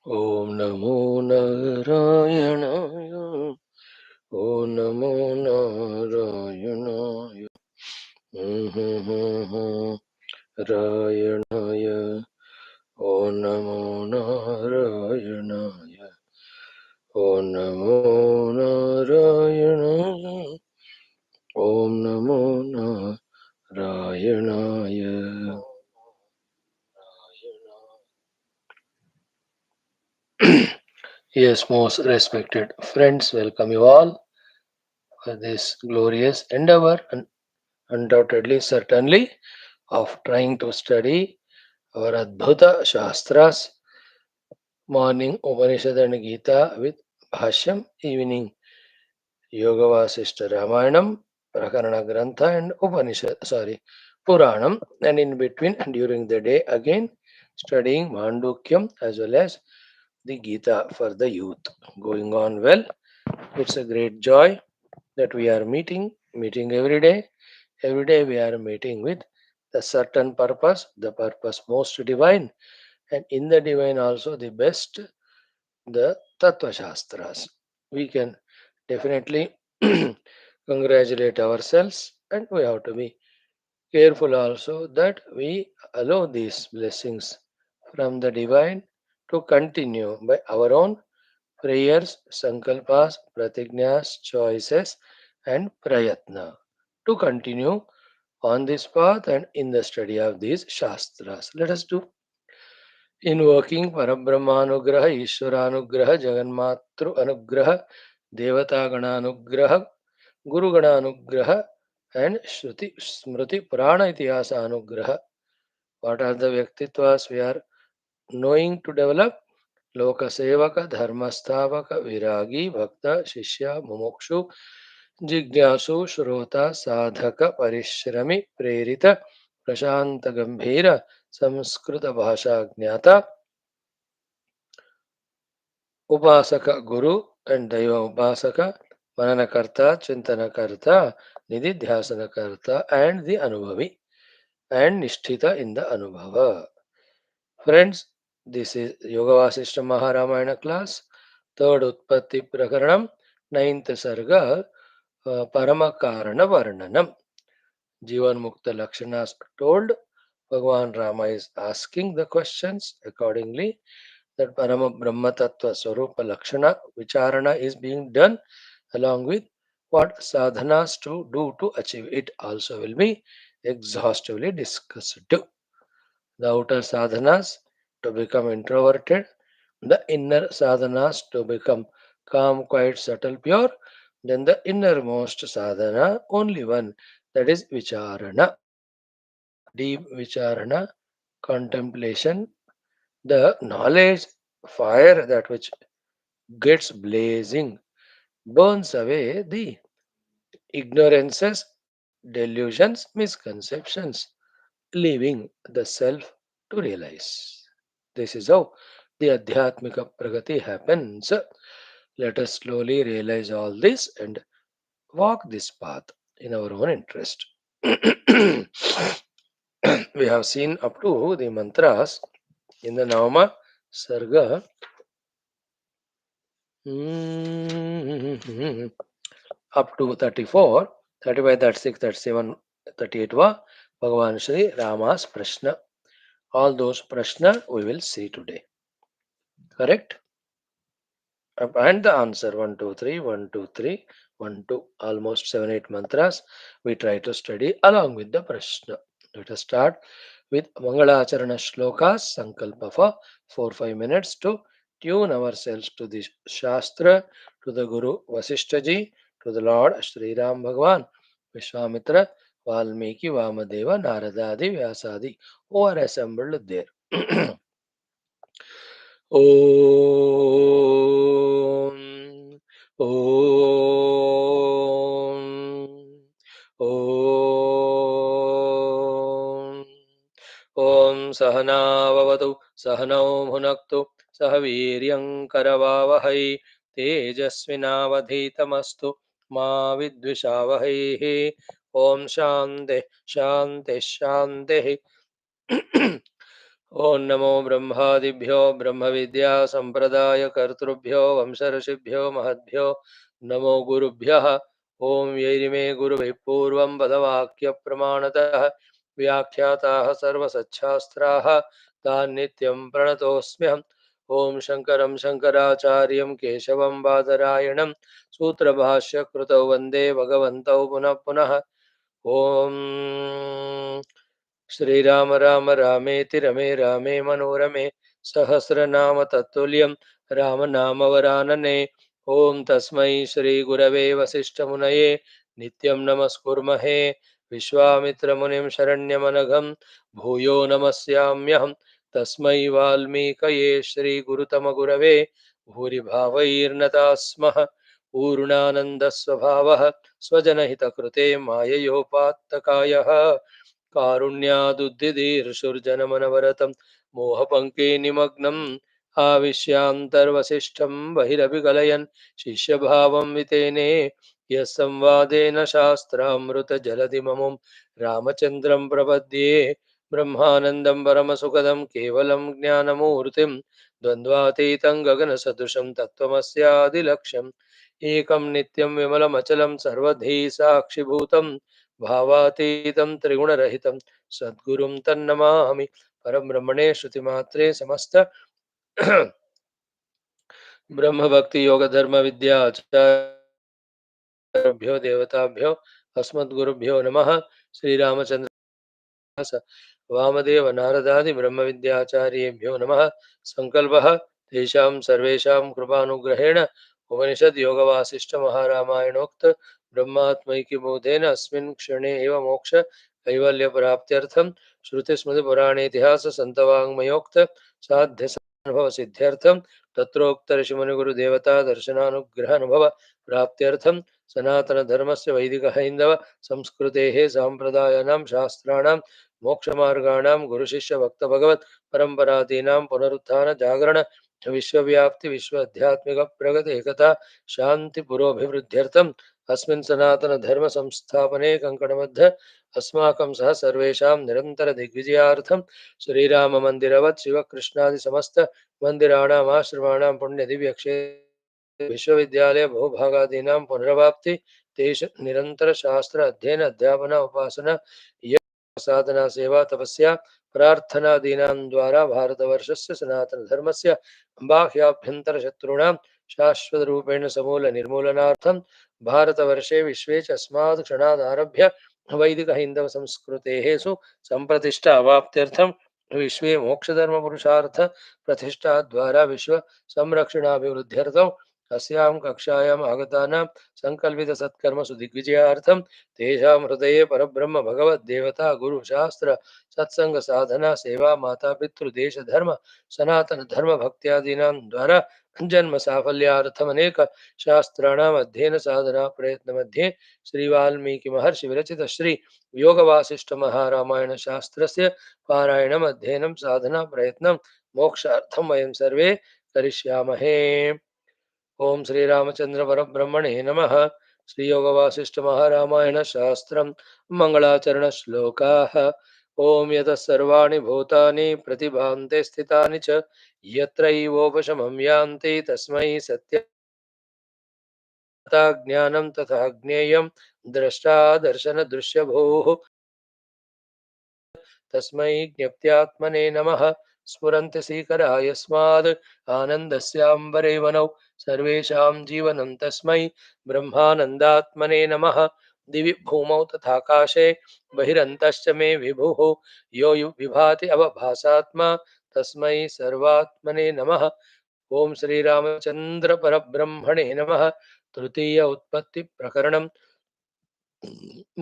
Om Namo Narayanaaya. Om Namo Narayanaaya. Rayanaya. Om Namo Narayanaaya. Om Namo Narayanaaya. Om Namo Narayanaaya. Yes, most respected friends, welcome you all for this glorious endeavor and undoubtedly, certainly, of trying to study our Adbhuta Shastras, morning Upanishad and Gita with Bhashyam, evening Yoga Vasishta Ramayanam, Prakarana Grantha and Puranam, and in between and during the day again studying Mandukyam as well as the Gita for the youth. Going on well. It's a great joy that we are meeting every day. Every day we are meeting with the certain purpose, the purpose most divine, and in the divine also the best, the Tattva Shastras. We can definitely congratulate ourselves, and we have to be careful also that we allow these blessings from the divine to continue by our own prayers, sankalpas, pratignas, choices, and prayatna to continue on this path and in the study of these shastras. Let us do invoking Parabrahmanugraha, Ishwaranugraha, Jaganmatru Anugraha, Devatagananugraha, Guru Gananugraha, and Shruti Smriti Purana Itihasa Anugraha. What are the Vyaktitwas we are knowing to develop? लोकसेवक धर्मस्थापक विरागी भक्त शिष्य मुमुक्षु जिज्ञासु श्रोता साधक परिश्रमी प्रेरित प्रशांत गंभीर संस्कृत भाषा ज्ञाता उपासक गुरु एंड दैव उपासक मननकर्ता चिंतनकर्ता निधिध्यासनकर्ता एंड द अनुभवी and Nishtita in the Anubhava. Friends, this is Yoga Vasishta Maharamayana class, third Utpatthi Prakaranam, ninth Sarga, Paramakarana Varnanam. Jivan Mukta Lakshanas told, Bhagavan Rama is asking the questions accordingly, that Parama Brahma Tattva Swarupa Lakshana Vicharana is being done along with what sadhanas to do to achieve it also will be exhaustively discussed. The outer sadhanas to become introverted, the inner sadhanas to become calm, quiet, subtle, pure, then the innermost sadhana, only one, that is vicharana, deep vicharana, contemplation, the knowledge fire that which gets blazing, burns away the ignorances, delusions, misconceptions, leaving the self to realize. This is how the Adhyatmika Pragati happens. Let us slowly realize all this and walk this path in our own interest. We have seen up to the mantras in the Navama Sarga. Up to 34, 35, 36, 37, 38 va Bhagavan Shri Rama's Prashna. All those Prashna we will see today. Correct? And the answer 1, 2, 3, 1, 2, 3, 1, 2, almost 7, 8 mantras we try to study along with the Prashna. Let us start with Mangalacharana Shlokas, Sankalpa for 4, 5 minutes to tune ourselves to the Shastra, to the Guru Vasishta ji, to the Lord Sri Ram Bhagwan, Vishwamitra, Valmiki, Vamadeva, Naradadi, Vyasadi, who are assembled there. ॐ ॐ ॐ ॐ सहनाववतु सहनौ भुनक्तु सह वीर्यङ्करवावहै तेजस्विनावधीतमस्तु मा विद्विषावहैः ॐ शान्तिः शान्तिः शान्तिः ओं नमो ब्रह्मादिभ्यो ब्रह्मविद्या संप्रदायकर्तृभ्यो वंशऋषिभ्यो महद्भ्यो नमो गुरुभ्यः। ओं यैरिमे गुरुभिः पूर्वं पदवाक्यप्रमाणतः व्याख्याताः सर्वसच्छास्त्राः तान् नित्यं प्रणतोऽस्म्यहम्। ओं शङ्करं शङ्कराचार्यं केशवं बादरायणं सूत्रभाष्यकृतौ वन्दे भगवन्तौ पुनः पुनः। ओं श्रीराम राम रामेति रमे रामे मनोरमे सहस्रनाम तत्तुल्यं रामनामवरानने। ॐ तस्मै श्रीगुरवे वसिष्ठमुनये नित्यं नमस्कुर्महे। विश्वामित्रमुनिं शरण्यमनघं भूयो नमस्याम्यहं। तस्मै वाल्मीकये श्रीगुरुतमगुरवे भूरिभावैर्नताः स्मः। पूर्णानन्दस्वभावः स्वजनहितकृते माययोपात्तकायः कारुण्यादुद्दिदीर्षुर्जनमनवरतं मोहपङ्के निमग्नम् आविश्यान्तर्वसिष्ठं बहिरभिगलयन् शिष्यभावं वितेने यः संवादेन शास्त्रामृतजलधिममुं रामचन्द्रं प्रपद्ये। ब्रह्मानन्दं परमसुखदं केवलं ज्ञानमूर्तिं द्वन्द्वातीतं गगनसदृशं तत्त्वमस्यादिलक्ष्यम् एकं नित्यं विमलमचलं सर्वधी साक्षिभूतं भावातीतं त्रिगुणरहितं सद्गुरुं तन्नमामि। परब्रह्मणे श्रुतिमात्रे समस्त ब्रह्मभक्ति योग धर्म विद्याचार्यभ्यो देवताभ्यो अस्मद्गुरुभ्यो नमः। श्रीरामचंद्र वामदेव नारदादि ब्रह्म विद्याचार्येभ्यो नमः। संकल्पः तेषां सर्वेषां कृपानुग्रहेण उपनिषद योग वासिष्ठ महारामायणोक्त ब्रह्मात्मैक्यबोधेन अस्मिन् क्षणे एव मोक्ष कैवल्य प्राप्त्यर्थं श्रुतिस्मृतिपुराणेतिहास संतवाङ्मयोक्त साध्य अनुभव सिद्ध्यर्थं तत्रोक्त ऋषिमुनिगुरु देवता दर्शनानुग्रह प्राप्त्यर्थं सनातन धर्मस्य वैदिक हैंदव संस्कृतेः साम्प्रदायानां शास्त्राणां मोक्षमार्गाणां गुरुशिष्य भक्त भगवत परंपरादीनां पुनरुत्थान जागरण विश्वव्याप्ति विश्व आध्यात्मिक प्रगति एकता शांति पुरोभिवृद्ध्यर्थम् अस्मिन् सनातन धर्म संस्थापने कंकणबद्ध अस्माकं सह सर्वेषां निरंतर दिग्विजयार्थं श्रीराम मंदिरवत् शिवकृष्णादि समस्त मंदिराणाम् आश्रमाणां पुण्य दिव्य क्षेत्र विश्वविद्यालय बहुभागादीनां पुनरवाप्ति तेष निरंतर शास्त्र अध्ययन अध्यापन उपासना साधना सेवा तपस्या प्रार्थनादीनां द्वारा भारतवर्षस्य सनातन धर्मस्य बाह्याभ्यन्तर शत्रूणां शाश्वतरूपेण समूल निर्मूलनार्थं भारतवर्षे विश्वे च अस्मात् क्षणादारभ्य वैदिक हिंदव संस्कृतेः संप्रतिष्ठा अवाप्त्यर्थं विश्वे मोक्षधर्म पुरुषार्थ प्रतिष्ठा द्वारा विश्व संरक्षणाभिवृद्ध्यर्थं अस्यां कक्षायाम् आगतानां संकल्पित सत्कर्मसु दिग्विजयार्थं तेषां हृदये परब्रह्म भगवद्देवता गुरु शास्त्र सत्संग साधना सेवा माता पितृ देश धर्म सनातन धर्म भक्त्यादीनां द्वारा जन्म साफल्यार्थम अनेक शास्त्राणाम अध्ययन साधना प्रयत्न मध्ये श्री वाल्मीकि महर्षि विरचित श्री योग वासिष्ठ महारामायण शास्त्रस्य पारायणम अध्ययनं साधना प्रयत्नं मोक्षार्थं वयं सर्वे करिष्यामहे। ओम श्री रामचंद्र परब्रह्मणे नमः। श्री योग वासिष्ठ महारामायण शास्त्रम मंगलाचरण श्लोकाः। ओम यतः सर्वाणि भूतानि प्रतिभान्ते स्थितानि च यत्रैवोपशमं यान्ति तस्मै सत्यं तथा ज्ञानं तथा ज्ञेयं द्रष्टा दर्शन दृश्यभूः तस्मै ज्ञप्त्यात्मने नमः। स्फुरन्ति सीकरा यस्माद् आनन्दस्याम्बरे वनौ सर्वेषां जीवनं तस्मै ब्रह्मानन्दात्मने नमः। दिवि भूमौ तथाकाशे बहिरन्तश्च मे विभुः यो विभाति अवभासात्मा तस्मै सर्वात्मने नमः। ओम श्रीरामचंद्र परब्रह्मणे नमः। तृतीय उत्पत्ति प्रकरणं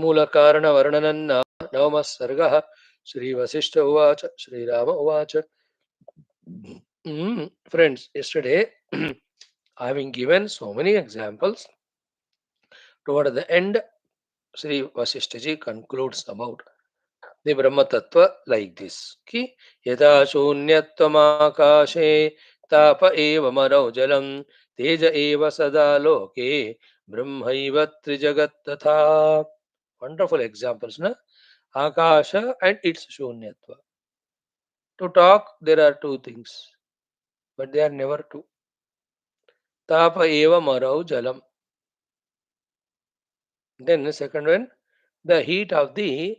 मूलकारणवर्णनं नवमः सर्गः। श्रीवसिष्ठ उवाच श्रीराम उवाच friends, yesterday having given so many examples, toward the end Sri Vasishtha ji concludes about the Brahma Tattva like this ki yada shunyatvamakashe tapa eva marau jalam teja eva sada loke brahmaiva trijagat tatha. Wonderful examples, na? Akasha and its shunyatva. To talk, there are two things, but they are never two. Tapa eva marau jalam. Then the second one, the heat of the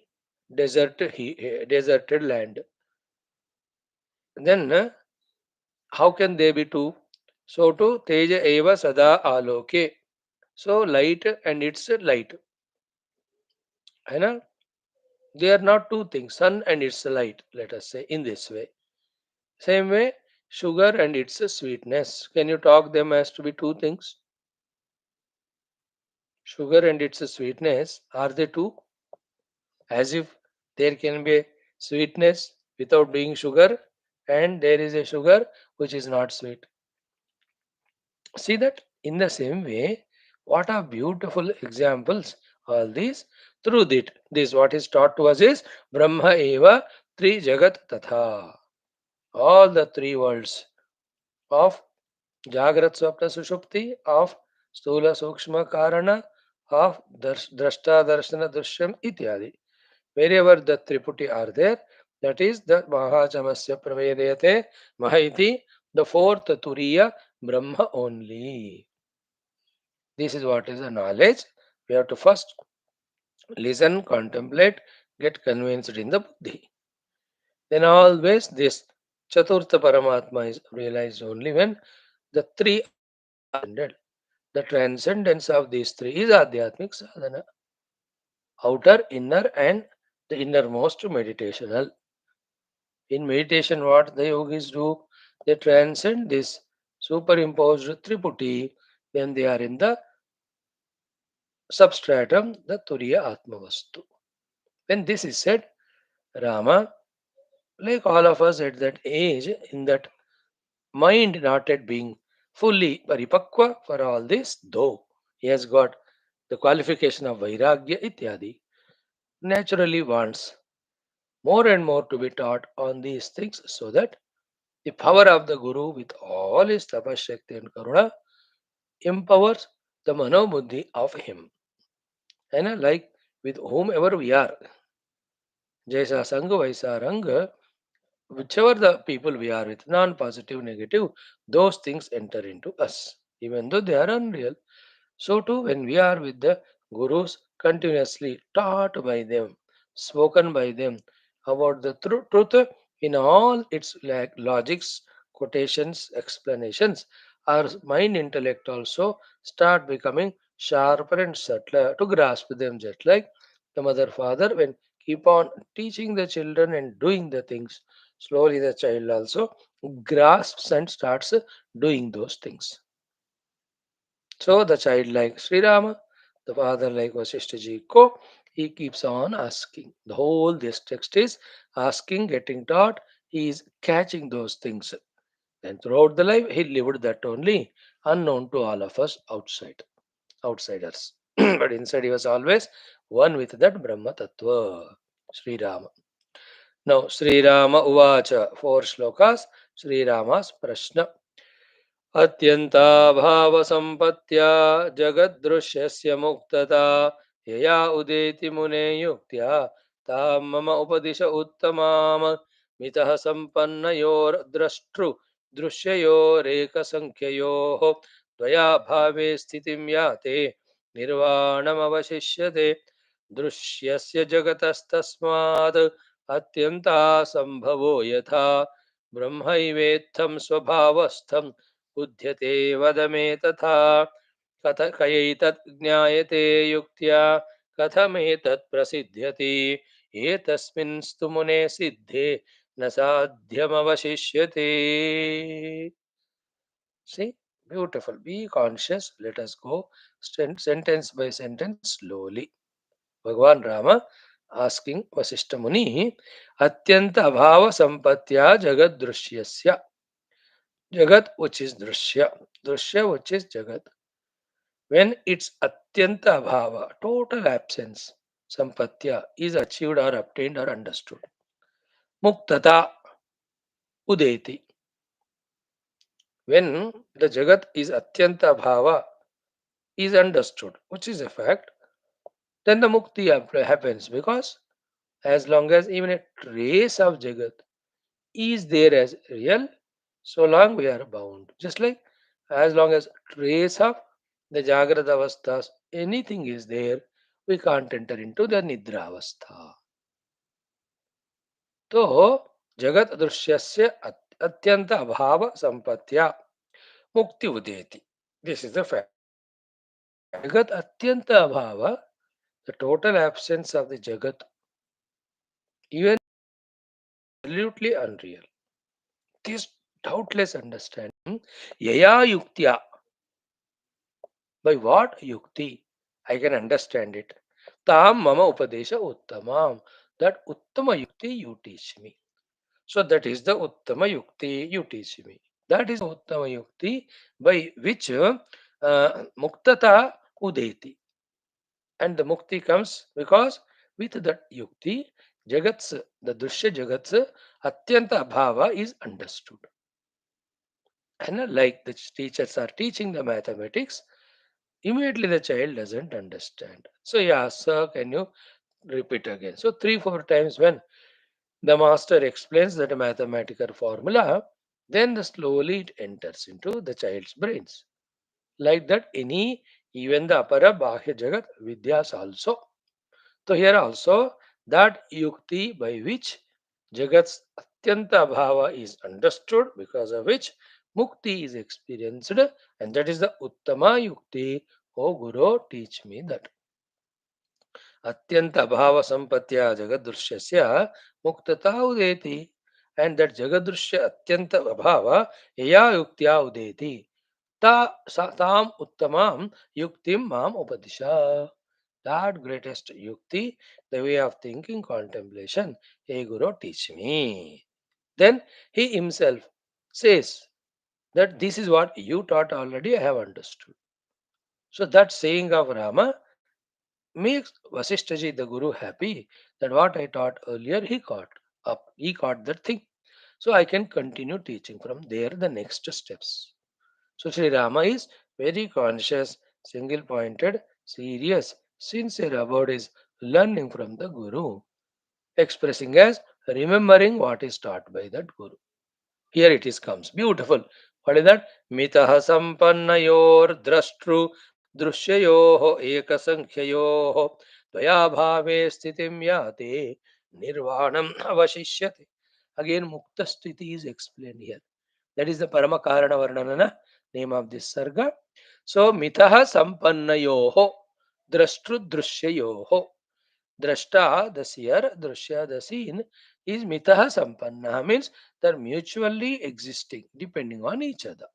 deserted land. Then how can they be two? So to teja eva sada aloke. So light and its light. है ना? They are not two things, sun and its light, let us say in this way. Same way, sugar and its sweetness. Can you talk them as to be two things? Sugar and its sweetness, are they two? As if there can be a sweetness without being sugar, and there is a sugar which is not sweet. See that? In the same way, what are beautiful examples all these. Through it, this what is taught to us is Brahma eva tri jagat tatha. All the three worlds of Jagrat Swapna Sushupti, of Stula Sukshma Karana, of Drashta Darshana Drishyam ityadi. Wherever the Triputi are there, that is the Mahachamasya Pravedayate Mahaiti, the fourth Turiya Brahma only. This is what is the knowledge. We have to first listen, contemplate, get convinced in the buddhi. Then always this Chaturtha Paramatma is realized only when the three are transcended. The transcendence of these three is Adhyatmic sadhana. Outer, inner, and the innermost meditational. In meditation, what the yogis do, they transcend this superimposed triputi when they are in the substratum, the Turiya Atmavastu. When this is said, Rama, like all of us at that age, in that mind not yet being fully paripakwa for all this, though he has got the qualification of Vairagya ityadi, naturally wants more and more to be taught on these things so that the power of the Guru with all his tapashakti and karuna empowers the manobuddhi of him. And like with whomever we are, Jaisa Sangha Vaisa Ranga, whichever the people we are with, non positive, negative, those things enter into us, even though they are unreal. So too, when we are with the gurus, continuously taught by them, spoken by them about the truth in all its logics, quotations, explanations, our mind intellect also start becoming sharper and subtler to grasp them, just like the mother father when keep on teaching the children and doing the things. Slowly, the child also grasps and starts doing those things. So the child like Sri Rama, the father like Vasishtha ji ko, he keeps on asking. The whole this text is asking, getting taught. He is catching those things. And throughout the life, he lived that only, unknown to all of us outsiders. But inside he was always one with that Brahma Tattva, Sri Rama. Now, Sri Rama Uvacha, four shlokas, Sri Rama's Prashna. अत्यन्ताभावसम्पत्त्या जगद्दृश्यस्य मुक्तता यया उदेति मुने युक्त्या तां मम उपदिश उत्तमाम् मितः सम्पन्नयोर्द्रष्टृ दृश्ययोरेकसङ्ख्ययोः द्वया भावे स्थितिं याते निर्वाणमवशिष्यते दृश्यस्य जगतस्तस्मात् अत्यन्तासम्भवो यथा ब्रह्मैवेत्थं स्वभावस्थं बुध्यते वद मे तथा कथयैतत् ज्ञायते युक्त्या कथमेतत् प्रसिद्ध्यति एतस्मिंस्तु मुने सिद्धे न साध्यमवशिष्यते. See, beautiful. Be conscious. Let us go sentence by sentence slowly. Bhagavan Rama asking Vasishtha Muni, Atyanta Abhava Sampatya Jagad Drishyasya. Jagat, which is Drishya. Drishya, which is Jagat. When its Atyanta Abhava, total absence, Sampatya, is achieved or obtained or understood. Muktata Udeti. When the Jagat is Atyanta Abhava, is understood, which is a fact, then the Mukti happens because as long as even a trace of Jagat is there as real, so long we are bound. Just like as long as trace of the Jagrata Avasthas, anything is there, we can't enter into the Nidra Avastha. तो जगत दृश्यस्य अत्यंत अभाव संपत्त्या मुक्ति उदेति. This is the fact. Jagat atyanta abhava, the total absence of the Jagat, even absolutely unreal. This doubtless understanding, yaya yuktya, by what yukti I can understand it. Tam mama upadesha uttamam, that uttama yukti you teach me. So that is the uttama yukti you teach me. That is the uttama yukti by which muktata udeti. And the mukti comes because with that yukti, jagats, the drushya jagats, atyanta abhava is understood. And like the teachers are teaching the mathematics, immediately the child doesn't understand. So he asks, sir, can you repeat again? So 3 4 times when the master explains that mathematical formula, then slowly it enters into the child's brains. Like that, any even the apara bahya jagat vidyas also. So here also that yukti by which jagat's atyanta bhava is understood, because of which mukti is experienced, and that is the uttama yukti. O Guru, teach me that. अत्यंत अभाव संपत्तिया जगदृश्यस्य मुक्तता उदेति, and that jagadrushya atyanta abhava yaya yuktya udeti ta tam uttamam yuktim mam upadisha. That greatest yukti, the way of thinking, contemplation, hey Guru, teach me. Then he himself says that this is what you taught already, I have understood. So that saying of Rama makes Vasishtaji the Guru happy that what I taught earlier he caught up. He caught that thing. So I can continue teaching from there the next steps. So Sri Rama is very conscious, single pointed, serious, sincere about his learning from the Guru, expressing as remembering what is taught by that Guru. Here it is comes. Beautiful. What is that? Mitaha sampannayor drashtru drushyayoho ekasankhayoho dvayabhave sthitim yate nirvanam avashishyate. Again, mukta sthiti is explained here. That is the parama karana varnanana, name of this sarga. So, mitaha sampannayoho drashtru drushyayoho. Drashta, the seer, drushya, the seen, is mitaha sampanna, means they're mutually existing, depending on each other.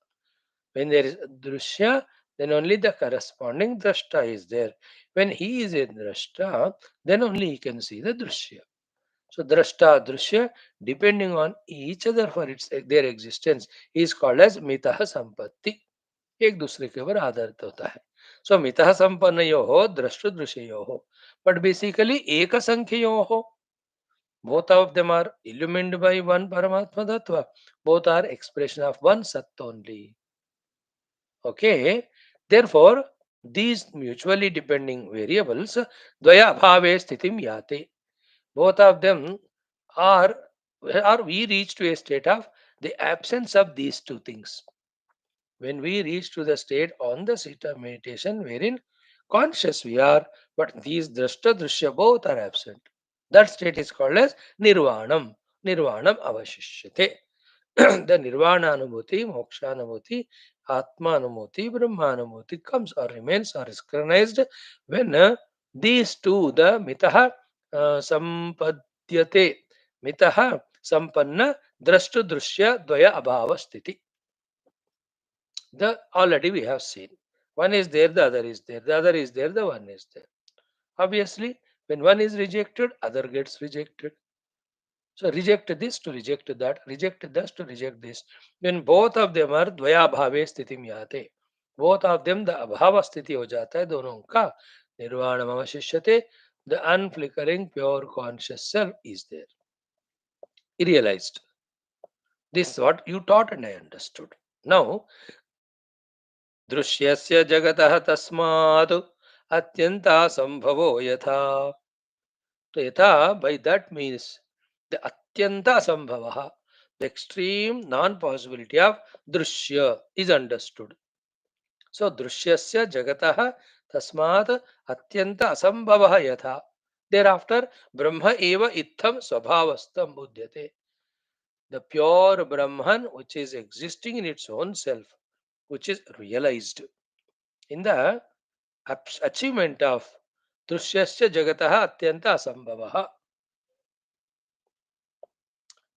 When there is drushya, then only the corresponding drashta is there. When he is a drashta, then only he can see the drushya. So drashta, drushya, depending on each other for its their existence, is called as mitaha sampatti. एक दूसरे के ऊपर आधारित होता है. सो मितः संपन्नयोः द्रष्टुदृशयोः, but basically एक संख्ययोः, both of them are illumined by one Paramatma Tattva. Both are expression of one Sat only. Okay. Therefore, these mutually depending variables, Dvaya Bhave Sthitim Yate. Both of them are, we reach to a state of the absence of these two things. When we reach to the state on the seat of meditation wherein conscious we are, but these drashta drishya both are absent. That state is called as nirvanam. Nirvanam avashishyate. The nirvana anubhuti, moksha anubhuti, atma anubhuti, brahma anubhuti comes or remains or is recognized when these two, the mitaha sampadyate, mitaha sampanna drashtu drishya dvaya abhava sthiti. The already we have seen. One is there, the other is there. The other is there, the one is there. Obviously, when one is rejected, other gets rejected. So reject this to reject that, reject this to reject this. When both of them are dvaya bhave sthiti yate, both of them the abhava sthiti ho jata hai donon ka, nirvana avashishyate, the unflickering pure conscious self is there. He realized. This is what you taught and I understood. Now दृश्यस्य जगतः तस्मात् अत्यन्तासंभवो यथा. तो यथा by that means the atyanta sambhava, the extreme non-possibility of drushya is understood. So drishyasya jagatah tasmat atyanta asambhavah yatha. Thereafter Brahma eva itham swabhavastam buddhyate. The pure Brahman which is existing in its own self, which is realized in the achievement of drishyasya jagatah atyanta asambhavah.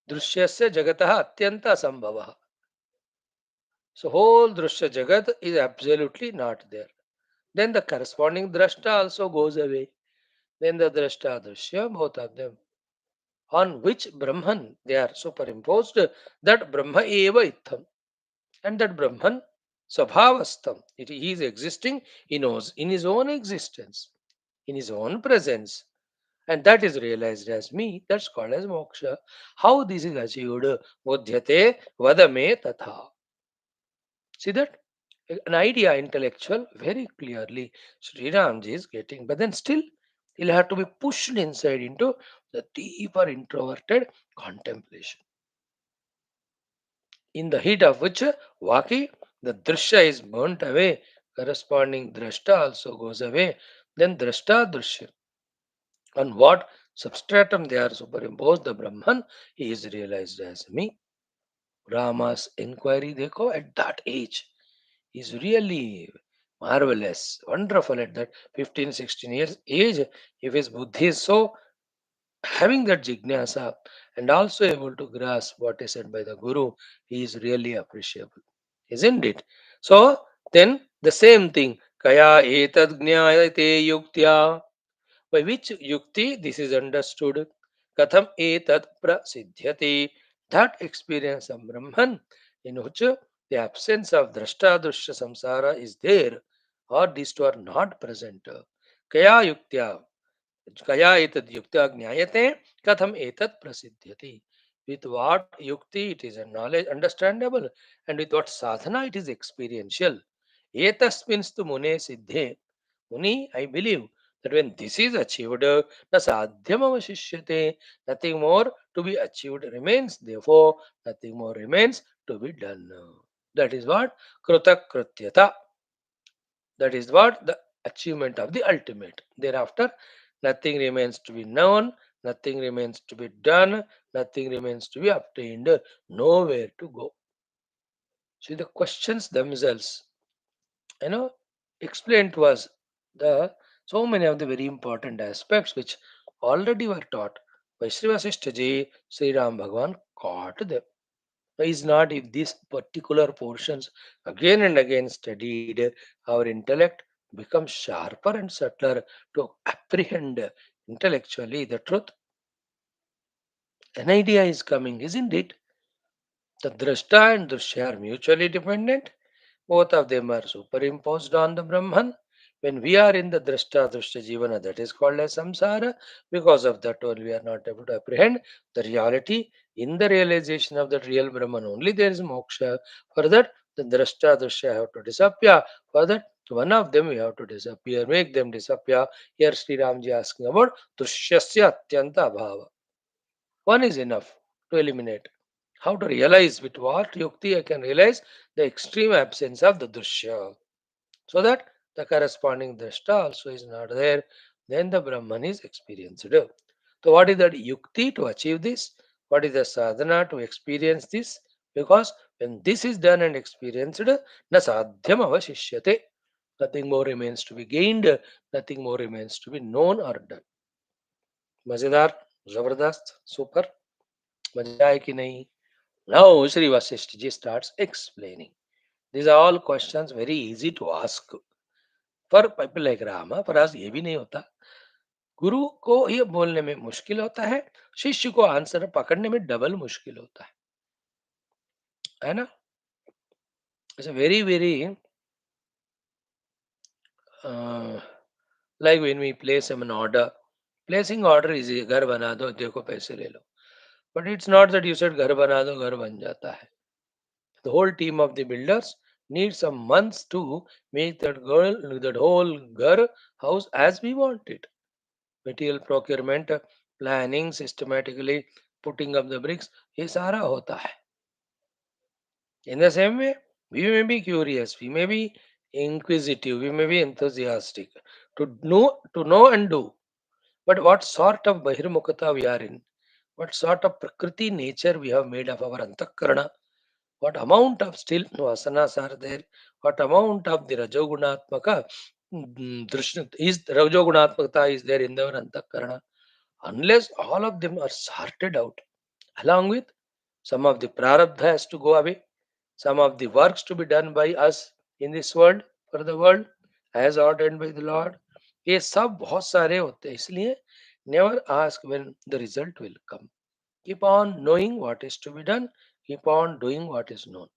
Drishyasya jagatah atyanta asambhavah. So whole drishya jagat is absolutely not there. Then the corresponding drashta also goes away. Then the drashta drishya, both of them, on which Brahman they are superimposed, that Brahma eva itham, and that Brahman sabhavastam, he is existing in his own existence, in his own presence, and that is realized as me. That's called as moksha. How this is achieved? Bodhyate vadame tatha. See that? An idea intellectual very clearly Sri Ramji is getting, but then still he'll have to be pushed inside into the deeper introverted contemplation. In the heat of which Vaki, the drishya is burnt away, corresponding drashta also goes away, then drashta drishya. On what substratum they are superimposed, the Brahman, he is realized as me. Rama's inquiry, dekho, at that age is really marvelous, wonderful at that 15, 16 years age. If his buddhi is so having that jignasa and also able to grasp what is said by the Guru, he is really appreciable, isn't it? So then the same thing, kaya etad jnayate yuktya, by which yukti this is understood, katham etat prasiddhyati, that experience of Brahman in which the absence of drashta drishya samsara is there, or these two are not present. Kaya yuktya, kaya etad yukta jnayate, katham etat prasiddhyati. With what yukti it is a knowledge understandable, and with what sadhana it is experiential. Etasmins tu mune siddhe. Muni, I believe that when this is achieved, na sadhyam avashishyate, nothing more to be achieved remains. Therefore, nothing more remains to be done. That is what kritakrityata. That is what the achievement of the ultimate. Thereafter, nothing remains to be known, nothing remains to be done, nothing remains to be obtained, nowhere to go. See, the questions themselves, you know, explained to us the so many of the very important aspects which already were taught by Sri Vasishta ji. Sri Ram Bhagavan caught them. Is not if these particular portions again and again studied, our intellect becomes sharper and subtler to apprehend intellectually the truth. An idea is coming, isn't it? The drashta and drishya are mutually dependent. Both of them are superimposed on the Brahman. When we are in the drashta drishya jivana, that is called as samsara. Because of that only we are not able to apprehend the reality. In the realization of that real Brahman only there is moksha. For that, the drashta drishya have to disappear. For that, one of them we have to disappear, make them disappear. Here Sri Ramji asking about drishyasya atyanta abhava. One is enough to eliminate. How to realize with what yukti I can realize the extreme absence of the drishya, so that the corresponding drashta also is not there, then the Brahman is experienced. So, what is that yukti to achieve this? What is the sadhana to experience this? Because when this is done and experienced, na sadhyam avashishyate. Nothing more remains to be gained, nothing more remains to be known or done. मजेदार, जबरदस्त, super, मजा आए कि नहीं? Now Sri Vasishth ji starts explaining. These are all questions very easy to ask for people like Rama. पर आज ये भी नहीं होता. गुरु को ये बोलने में मुश्किल होता है, शिष्य को आंसर पकड़ने में डबल मुश्किल होता है ना? It's a very very uh, like when we place an order. Placing order is घर बना दो देखो पैसे ले लो. But it's not that you said घर बना दो घर बन जाता है. The whole team of the builders needs some months to make that whole घर house as we want it. Material procurement, planning, systematically putting up the bricks, ये सारा होता है. In the same way, we may be curious, we may be inquisitive, we may be enthusiastic to know and do. But what sort of bahirmukhata we are in, what sort of prakriti nature we have made of our antakarana, what amount of still vasanas are there, what amount of the rajogunatmaka rajogunatmaka is there in our antakarana, unless all of them are sorted out, along with some of the prarabdha has to go away, some of the works to be done by us in this world for the world as ordained by the Lord, ये सब बहुत सारे होते हैं. इसलिए never ask when the result will come. Keep on knowing what is to be done, keep on doing what is known.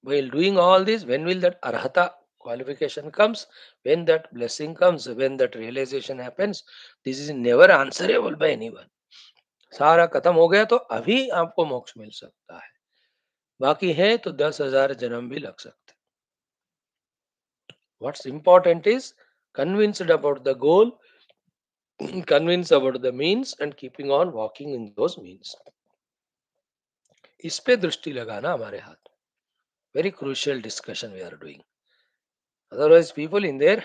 While doing all this, when will that arhata qualification comes, when that blessing comes, when that realization happens, this is never answerable by anyone. सारा खत्म हो गया तो अभी आपको मोक्ष मिल सकता है, बाकी है तो 10,000 जन्म भी लग सकते. What's important is convinced about the goal, convinced about the means, and keeping on walking in those means. इस पे दृष्टि लगाना हमारे हाथ. Very crucial discussion we are doing. Otherwise, people in their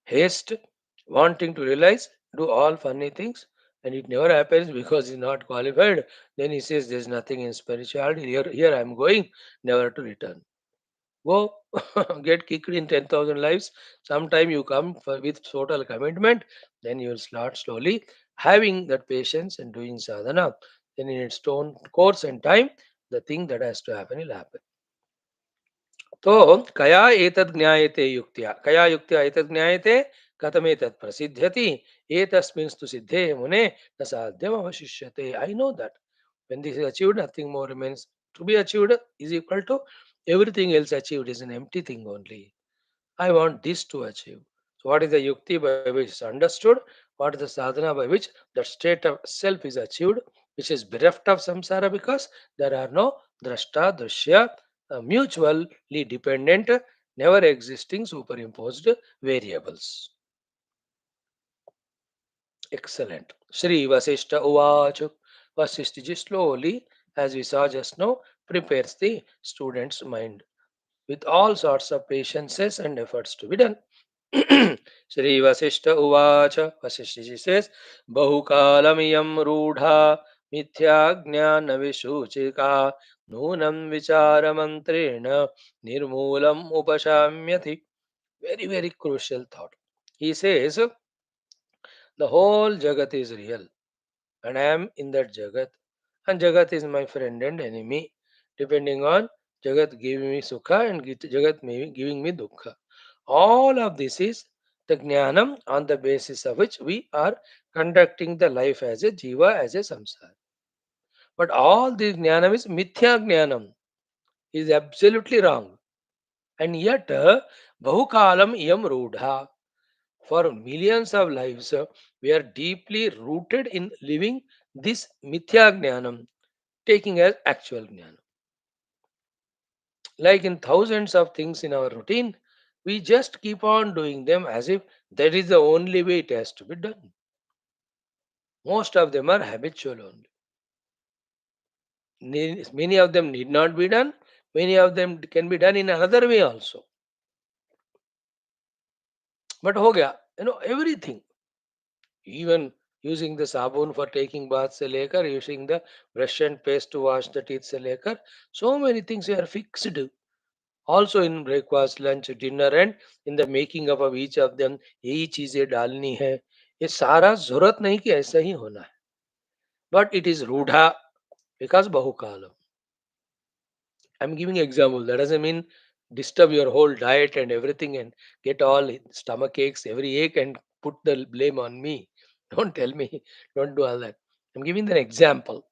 haste, wanting to realize, do all funny things, and it never happens because he's not qualified. Then he says, "There's nothing in spirituality. Here I am going, never to return." Go get kicked in 10,000 lives. Sometime you come with total commitment, then you will start slowly having that patience and doing sadhana. Then in its own course and time, the thing that has to happen will happen. तो कया एतद् ज्ञायते युक्त्या, कया युक्त्या एतद् ज्ञायते, कथमेतत् प्रसिद्ध्यति, एतस्मिंस्तु सिद्धे मुने न साध्यम अवशिष्यते. I know that when this is achieved, nothing more remains. To be achieved is equal to everything else achieved is an empty thing only. I want this to achieve. So, what is the yukti by which is understood? What is the sadhana by which that state of self is achieved, which is bereft of samsara because there are no drashta, drishya, mutually dependent, never existing superimposed variables. Excellent. Shri Vasishta Uvach. Vasishtha slowly, as we saw just now, prepares the student's mind with all sorts of patiences and efforts to be done. Shri Vasishta Uvacha. Vasishtaji says, Bahukalamiyam Rudha Mithya Jnana Vishuchika Nunam Vichara Mantrena Nirmulam Upashamyati. Very, very crucial thought. He says, the whole Jagat is real and I am in that Jagat. And Jagat is my friend and enemy, depending on Jagat giving me Sukha and Jagat maybe giving me Dukkha. All of this is the Jnanam on the basis of which we are conducting the life as a Jiva, as a Samsara. But all this Jnanam is Mithya Jnanam, is absolutely wrong. And yet, Bahukalam Iyam Rudha. For millions of lives, we are deeply rooted in living this Mithya Jnanam, taking as actual Jnana. Like in thousands of things in our routine, we just keep on doing them as if that is the only way it has to be done. Most of them are habitual only. Many of them need not be done. Many of them can be done in another way also. But ho gaya, everything. Even using the sabun for taking bath se lekar, using the brush and paste to wash the teeth se lekar, so many things are fixed. Also in breakfast, lunch, dinner, and in the making up of each of them, यही चीजें डालनी है. ये सारा जरूरत नहीं कि ऐसा ही होना है. But it is रूढ़ा because बहुकालम. I'm giving example. That doesn't mean disturb your whole diet and everything and get all stomach aches, every ache and put the blame on me. Don't tell me. Don't do all that. I'm giving an example.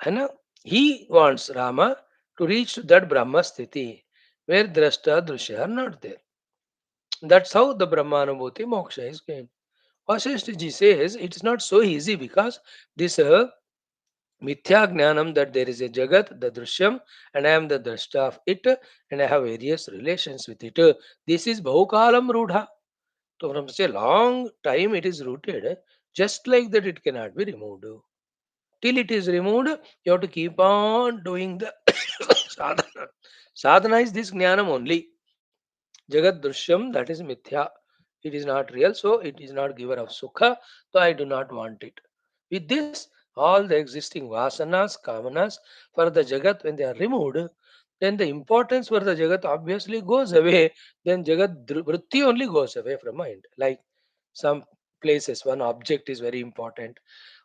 And he wants Rama to reach to that Brahma sthiti where drashta, drishya are not there. That's how the Brahmanubhuti moksha is gained. Vasishtha says it's not so easy because this mithya jnanam that there is a jagat, the drishyam, and I am the drashta of it, and I have various relations with it. This is bahukalam rudha. So from such a long time it is rooted. Just like that, it cannot be removed. Till it is removed, you have to keep on doing the sadhana. Sadhana is this jnanam only. Jagat drishyam, that is mithya. It is not real, so it is not giver of sukha, so I do not want it. With this, all the existing vasanas, kamanas for the jagat, when they are removed, then the importance for the jagat obviously goes away. Then jagat vritti only goes away from mind. Like some places, one object is very important,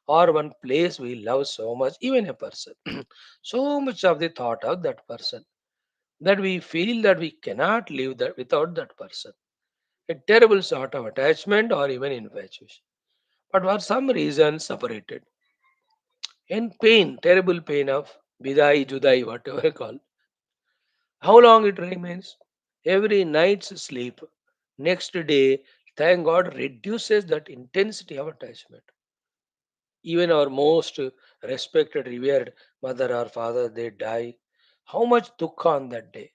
or one place we love so much, even a person. So much of the thought of that person that we feel that we cannot live that without that person. A terrible sort of attachment or even infatuation. But for some reason separated. And pain, terrible pain of bidai, judai, whatever you call. How long it remains? Every night's sleep, next day, thank God, reduces that intensity of attachment. Even our most respected, revered mother or father, they die. How much dukkha on that day?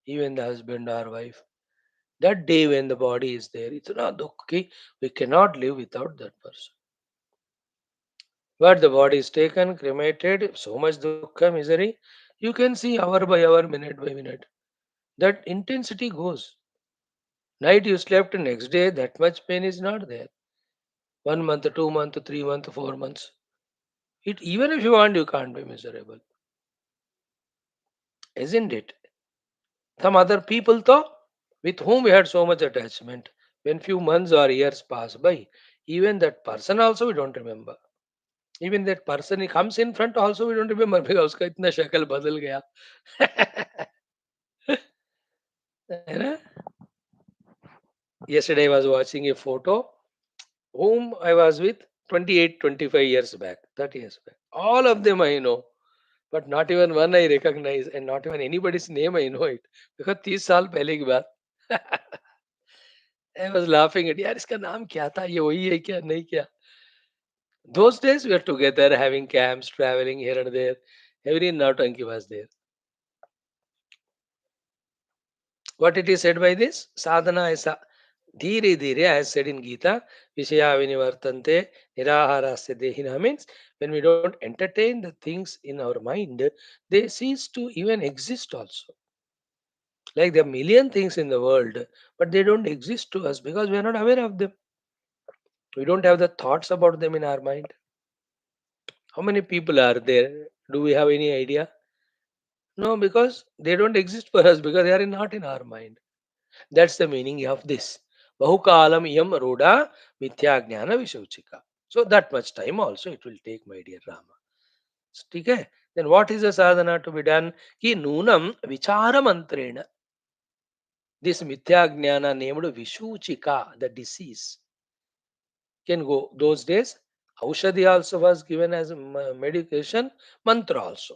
Even the husband or wife. That day when the body is there, it's not dukkha. We cannot live without that person. But the body is taken, cremated, so much dukkha, misery. You can see hour by hour, minute by minute. That intensity goes. Night you slept, next day, that much pain is not there. 1 month, 2 months, 3 months, 4 months. It even if you want, you can't be miserable, isn't it? Some other people, though, with whom we had so much attachment, when few months or years pass by, even that person also we don't remember. Even that person he comes in front also we don't remember because उसका इतना शक्ल बदल गया. है ना? Yesterday I was watching a photo whom I was with 28, 25 years back, 30 years back. All of them I know, but not even one I recognize and not even anybody's name I know it. Because 30 साल पहले की बात. I was laughing at यार इसका नाम क्या था ये वही है क्या नहीं क्या. Those days we were together having camps, traveling here and there. Every nautanki was there. What it is said by this? Sadhana is a dhire dhire, as said in Gita, Vishaya vinivartante niraharasya dehina, means when we don't entertain the things in our mind, they cease to even exist also. Like there are million things in the world, but they don't exist to us because we are not aware of them. We don't have the thoughts about them in our mind. How many people are there? Do we have any idea? No, because they don't exist for us because they are not in our mind. That's the meaning of this. Bahukalam yam roda mithya jnana vishauchika. So that much time also it will take, my dear Rama. Okay? Then what is the sadhana to be done? Ki noonam vichara mantrena. This mithya jnana named vishuchika, the disease, can go. Those days, Aushadhi also was given as a medication, mantra also.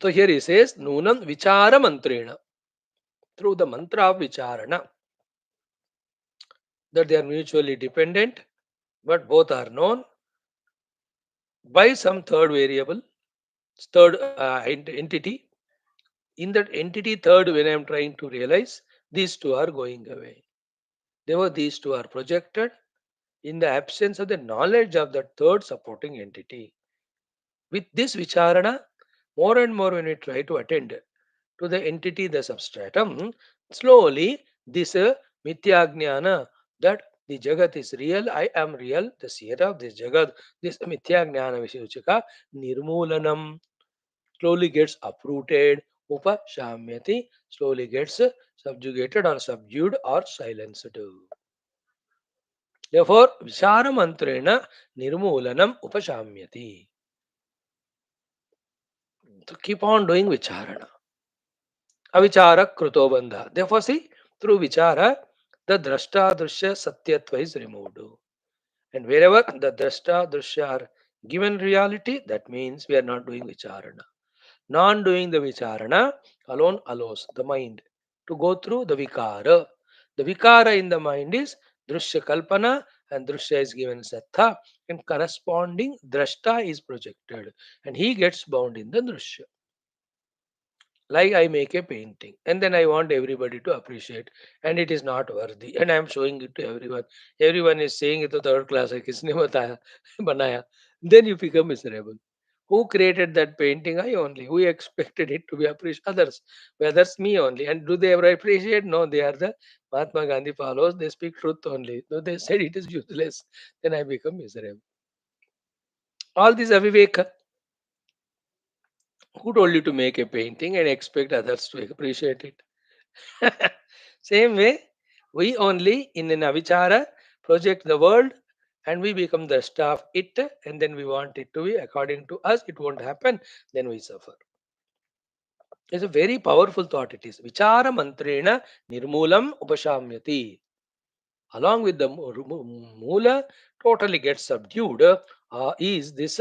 So here he says, Noonam vichara mantrena. Through the mantra of vicharana, that they are mutually dependent, but both are known by some third variable, third entity. In that entity, third, when I am trying to realize, these two are going away. Therefore, these two are projected in the absence of the knowledge of that third supporting entity. With this vicharana, more and more when we try to attend to the entity, the substratum, slowly this mithya that the jagat is real, I am real, the seer of this jagat, this mithya jnana vishuchika, nirmulanam, slowly gets uprooted, upashamyati, slowly gets subjugated or subdued or silenced. Therefore, vichara mantrena nirmulanam upashamyati. To keep on doing vicharana. Avichara kruto bandha. Therefore, see, through vichara, the drashta drushya satyatva is removed. And wherever the drashta drushya are given reality, that means we are not doing vicharana. Non doing the vicharana alone allows the mind to go through the vikara. The vikara in the mind is drushya kalpana, and drushya is given sattha, and corresponding drashta is projected, and he gets bound in the drushya. Like I make a painting and then I want everybody to appreciate, and it is not worthy, and I am showing it to everyone. Everyone is saying it to third class hai, kisne bataya banaya. Then you become miserable. Who created that painting? I only. Who expected it to be appreciated? Others. Whether it's me only. And do they ever appreciate? No, they are the Mahatma Gandhi followers. They speak truth only. No, they said it is useless. Then I become miserable. All this aviveka. Who told you to make a painting and expect others to appreciate it? Same way, we only in an avichara project the world and we become the staff it, and then we want it to be according to us. It won't happen, then we suffer. It's a very powerful thought it is. Vichara mantrena nirmulam upashamyati. Along with the mula totally gets subdued, is this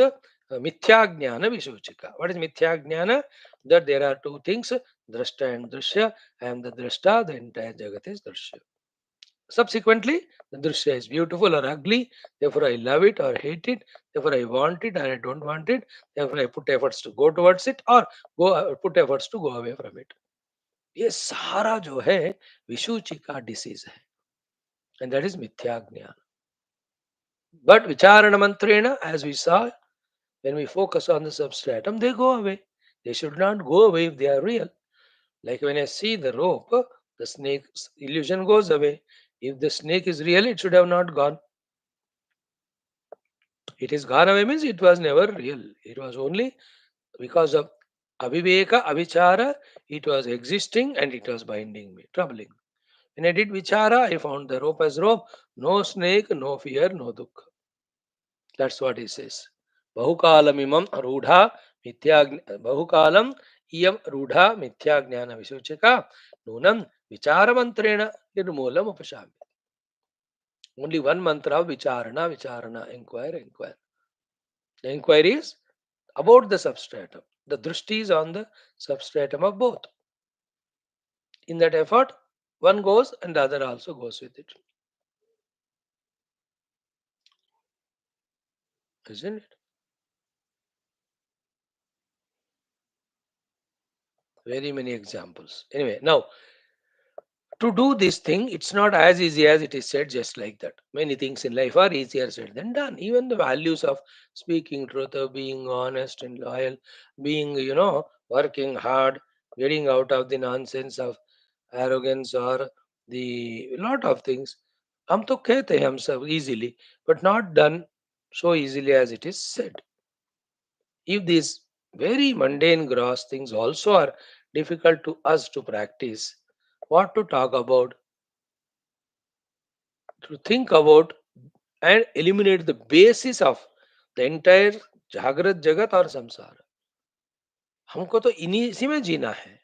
mithya jnana vishuchika. What is mithya jnana? That there are two things, drashta and drishya. I am the drashta, the entire jagat is drishya. Subsequently, the drishya is beautiful or ugly, therefore I love it or hate it, therefore I want it or I don't want it, therefore I put efforts to go towards it or put efforts to go away from it. ये सारा जो है विषुचि का disease है, and that is mithya jnana. But vicharana mantrena, as we saw, when we focus on the substratum, they go away. They should not go away if they are real. Like when I see the rope, the snake's illusion goes away. If the snake is real, it should have not gone. It is gone away means it was never real. It was only because of aviveka, avichara, it was existing and it was binding me, troubling. When I did vichara, I found the rope as rope. No snake, no fear, no dukkha. That's what he says. Bahukalam imam rudha mithya bahukalam iyam rudha mithya jnana visuchika nunam vichara mantrena nirmulam upashami. Only one mantra of vicharana, vicharana, inquire, inquire. The inquiry is about the substratum. The drishti is on the substratum of both. In that effort, one goes and the other also goes with it. Isn't it? Very many examples. Anyway, now to do this thing, it's not as easy as it is said, just like that. Many things in life are easier said than done. Even the values of speaking truth, of being honest and loyal, being, working hard, getting out of the nonsense of arrogance or the lot of things. हम तो कहते हैं हम सब easily, but not done so easily as it is said. If these very mundane gross things also are difficult to us to practice, what to talk about, to think about and eliminate the basis of the entire जागृत जगत और संसार. हमको तो इन्हीं इसी में जीना है,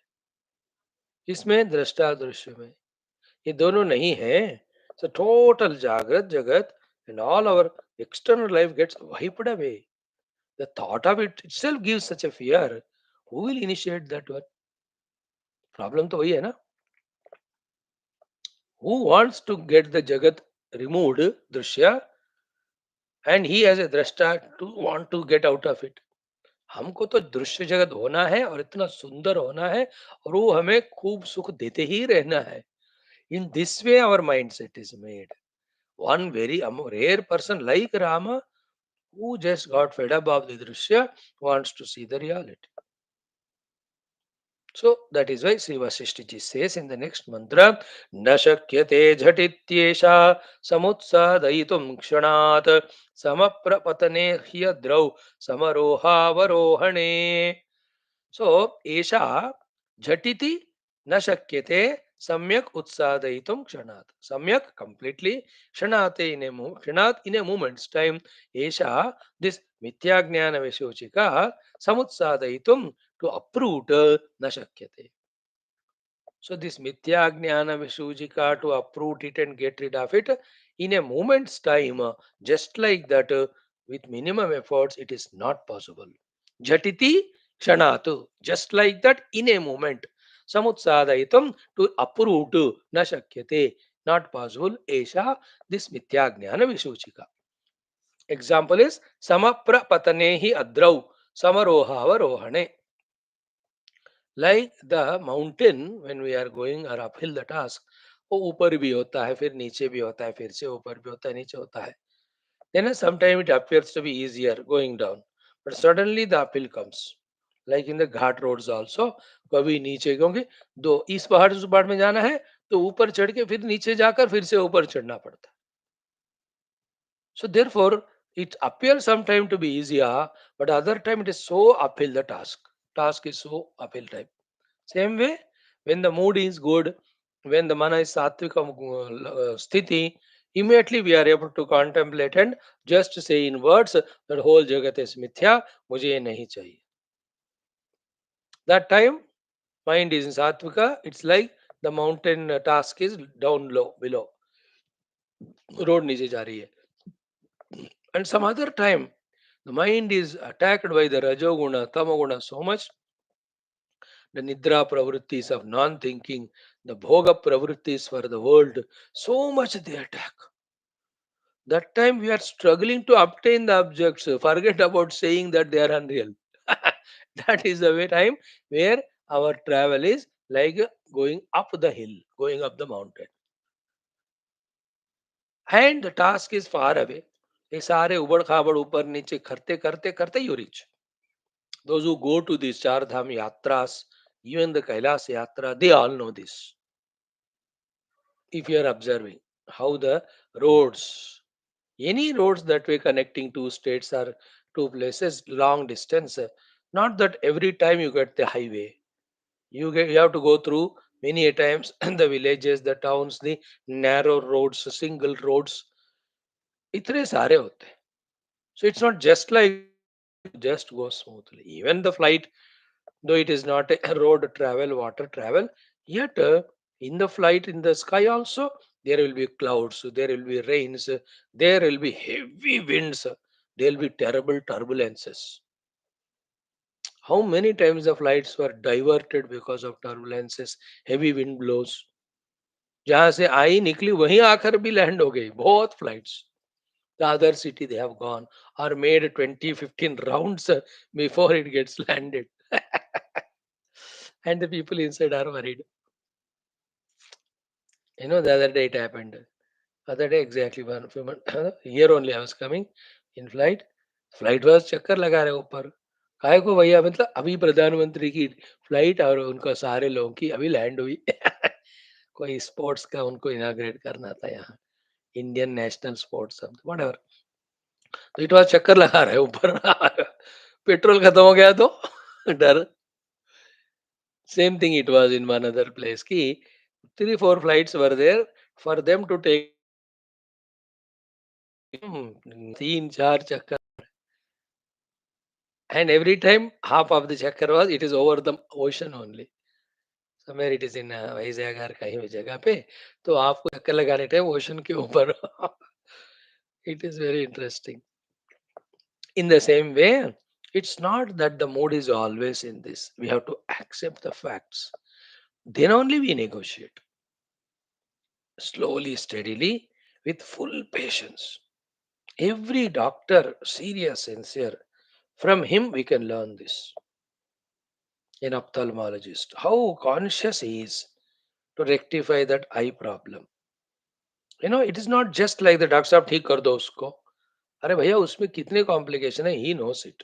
इसमें दृष्टा दृश्य में ये दोनों नहीं है. So total जागृत जगत and all our external life gets wiped away. The thought of it itself gives such a fear. Who will initiate that one? Problem तो वही है ना. Who wants to get the jagat removed, drishya, and he as a drashta to want to get out of it. हमको तो दृश्य जगत होना है और इतना सुंदर होना है और वो हमें खूब सुख देते ही रहना है. In this way our mindset is made. One very rare person like Rama, who just got fed up of the drishya, wants to see the reality. So that is why Sri Vashishtha says in the next mantra, "Na shakyate jhatityesha samutsadaitum kshanat samaprapatane hyadrau samaroha varohane." So esha jhatiti na shakyate samyak utsadaitum kshanat. Samyak completely, kshanate kshanat in a moment's time. Esha, this mithya jnana vishochika samutsadaitum, to uproot na shakyate. So this mithya jnana visujika, to uproot it and get rid of it in a moment's time, just like that, with minimum efforts, it is not possible. Jhatiti kshanatu, just like that in a moment. Samutsadaitam, to uproot na shakyate, not possible. Esha, this mithya jnana visujika. Example is samapra patanehi adrau samaroha varohane. Like the mountain, when we are going or uphill the task, वो ऊपर भी होता है, फिर नीचे भी होता है, फिर से ऊपर भी होता है, नीचे होता है. Then sometimes it appears to be easier going down, but suddenly the uphill comes. Like in the Ghat roads also, कभी नीचे, क्योंकि दो इस पहाड़ से उस पहाड़ में जाना है, तो ऊपर चढ़ के फिर नीचे जाकर फिर से ऊपर चढ़ना पड़ता है. So therefore, it appears sometime to be easier, but other time it is so uphill the task. Task is so uphill type. Same way, when the mood is good, when the mana is sattvic sthiti, immediately we are able to contemplate and just say in words that whole jagat is mithya, mujhe ye nahi chahiye. That time, mind is in sattvika, it's like the mountain task is down low, below. Road नीचे जा रही है. And some other time, the mind is attacked by the rajoguna, tamoguna so much, the nidra pravrittis of non-thinking, the bhoga pravrittis for the world, so much they attack. That time we are struggling to obtain the objects. Forget about saying that they are unreal. That is the way time where our travel is like going up the hill, going up the mountain. And the task is far away. ये सारे उबड़ खाबड़ ऊपर नीचे करते करते करते you reach. Those who go to these Char Dham Yatras, even the Kailas Yatra, they all know this. If you are observing how the roads, any roads that way connecting two states or two places, long distance, not that every time you get the highway. You have to go through many a times the villages, the towns, the narrow roads, single roads. इतने सारे होते हैं. So it's not just like just go smoothly. Even the flight, though it is not a road travel, water travel, yet in the flight in the sky also there will be clouds, there will be rains, there will be heavy winds, there will be terrible turbulences. How many times the flights were diverted because of turbulences, heavy wind blows. जहां से आई निकली वहीं आकर भी land हो गई बहुत flights. The other city they have gone or made 20-15 rounds before it gets landed. And the people inside are worried. The other day it happened. Other day exactly one few months here only I was coming in flight. Flight was चक्कर लगा रहे ऊपर. काय को भैया, मतलब अभी प्रधानमंत्री की फ्लाइट और उनको सारे लोगों की अभी लैंड हुई. कोई स्पोर्ट्स का उनको इनाग्रेट करना था यहाँ. Indian national sports whatever. तो इट वाज चक्कर लगा रहे ऊपर. पेट्रोल खत्म हो गया तो डर. Same thing it was in one other place. Ki 3-4 flights were there for them to take. तीन चार चक्कर, and every time half of the chakkar was it is over the ocean only. Somewhere it is in Vizag or कहीं भी जगह पे, तो आपको चक्कर लगाने टाइम ओशन के ऊपर. It is very interesting. In the same way, it's not that the mood is always in this. We have to accept the facts. Then only we negotiate slowly, steadily, with full patience. Every doctor, serious, sincere, from him we can learn this. An ophthalmologist, how conscious he is to rectify that eye problem. It is not just like the doctor साहब ठीक कर दो उसको. अरे भैया उसमें कितने complication है, he knows it.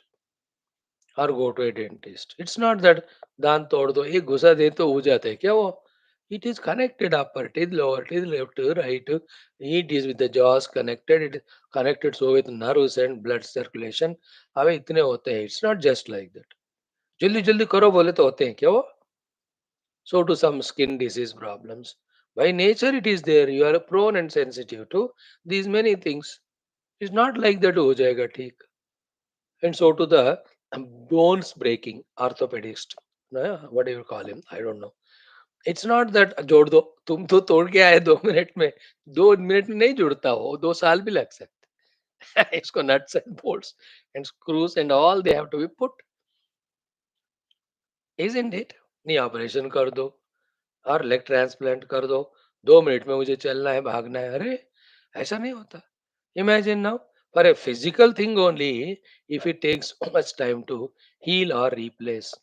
Or go to a dentist. It's not that दांत तोड़ दो, एक घुसा दे तो हो जाता है क्या वो. It is connected upper teeth, lower teeth, left, right. It is with the jaws connected. It is connected so with nerves and blood circulation. अबे इतने होते हैं. It's not just like that. जल्दी जल्दी करो बोले तो होते हैं क्या वो. So to some skin disease problems. By nature it is there. You are prone and sensitive to these many things. It's not like that हो जाएगा ठीक. And so to the bones breaking orthopedist. What do you call him? I don't know. It's not that जोड़ दो, तुम तो तोड़ के आए 2 मिनट में. 2 मिनट में नहीं जुड़ता, वो 2 साल भी लग सकते. इसको nuts and bolts and screws and all they have to be put, isn't it? नहीं ऑपरेशन कर दो और लेग ट्रांसप्लांट कर दो. 2 मिनट में मुझे चलना है, भागना है. अरे ऐसा नहीं होता. Imagine now, for a physical thing only, if it takes so much time to heal or replace,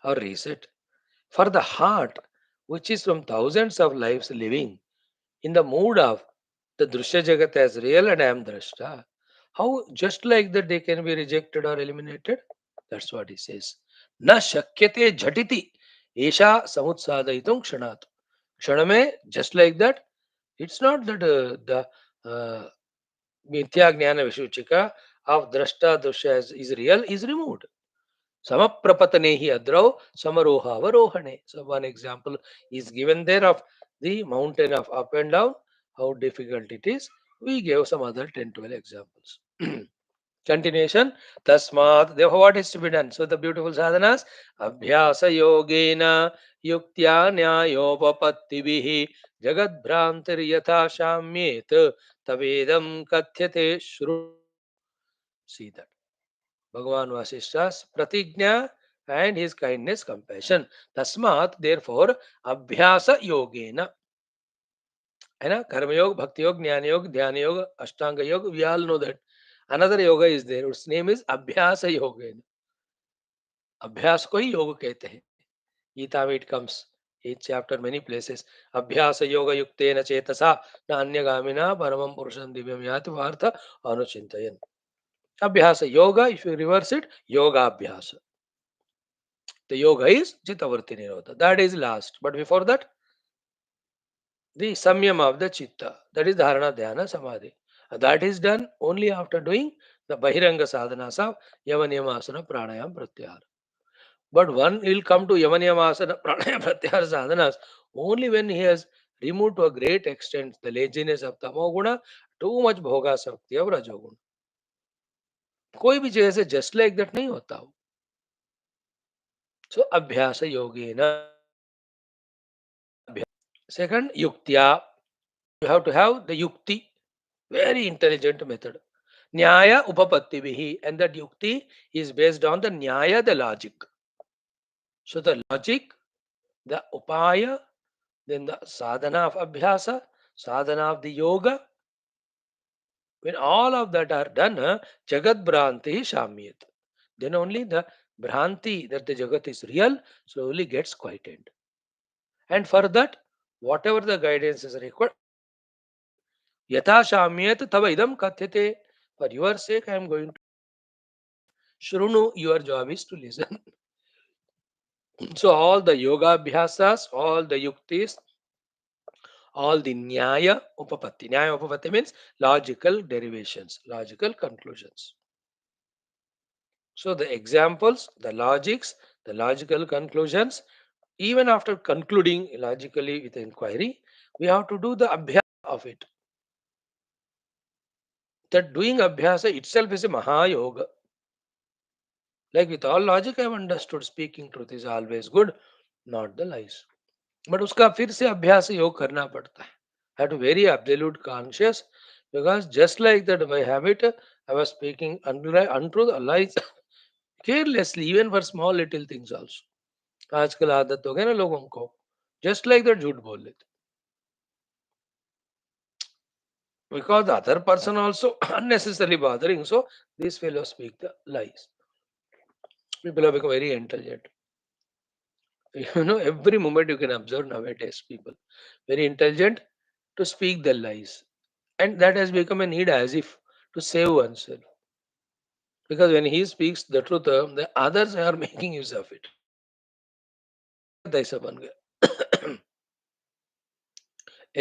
or reset. For the heart, which is from thousands of lives living in the mood of the Drushya Jagat as real and I am Drashta, how just like that they can be rejected or eliminated? That's what he says. Na shakyate jhatiti esha samutsadaitum kshanat. Kshaname, just like that, it's not that the mithya jnana vishuchika of drashta drushya is real, is removed. Samaprapatanehi adrau samaroha avarohane. So one example is given there of the mountain of up and down, how difficult it is. We gave some other 10, 12 examples. Continuation. Tasmat. Therefore, what is to be done? So the beautiful sadhanas. Abhyasa yogena yuktya nyayopapattibihi jagad bhrantir yatha shamyet tavedam kathyate shru. See that. Bhagavan Vaashishthas pratigna and his kindness, compassion. Tasmat, therefore, abhyasa yogena. है ना? Karma yoga, bhakti yoga, jnana yoga, dhyana yoga, ashtanga yoga. We all know that. Another yoga is there. Its name is abhyasa yoga. अभ्यास को ही योग कहते हैं. गीता में it comes each chapter many places. अभ्यास योग युक्तेन चेतसा न अन्यगामिना परमं पुरुषं दिव्यं याति वार्थ अनुचिन्तयन्. Abhyasa yoga, if you reverse it, yoga abhyasa. The yoga is chittavarti nirodha. That is last. But before that, the samyam of the chitta. That is dharana, dhyana, samadhi. That is done only after doing the bahiranga sadhanas of yavanyamasana, pranayam, pratyahara. But one will come to yavanyamasana, pranayam, pratyahara sadhanas only when he has removed to a great extent the laziness of tamoguna, too much bhoga sakti of rajoguna. कोई भी चीज से just like that नहीं होता हो. सो अभ्यास योगेन. Second, yuktya. You have to have the yukti, very intelligent method. Nyaya upapattivihi, and that yukti is based on the nyaya, the logic. So the logic, the upaya, then the sadhana of abhyasa, sadhana of the yoga. When all of that are done, jagat bhranti shamyat. Then only the bhranti that the jagat is real slowly gets quieted. And for that, whatever the guidance is required, yatha shamyat tava idam kathyate. For your sake, I am going to shrunu. Your job is to listen. So all the yoga abhyasas, all the yuktis, all the nyaya upapatti. Nyaya upapatti means logical derivations, logical conclusions. So the examples, the logics, the logical conclusions, even after concluding logically with inquiry, we have to do the abhyasa of it. That doing abhyasa itself is a Maha Yoga. Like with all logic, I have understood speaking truth is always good, not the lies. But उसका फिर से अभ्यास योग करना पड़ता है. I have to very absolute conscious, because just like that by habit, I was speaking untruth, lies carelessly, even for small little things also. आजकल आदत हो गया ना लोगों को, just like that झूठ बोल लेते. Because the other person also unnecessarily bothering, so these fellows speak the lies. People have become very intelligent. You know, every moment you can observe nowadays people very intelligent to speak the lies, and that has become a need as if to save oneself, because when he speaks the truth, the others are making use of it. तो ऐसा बन गया.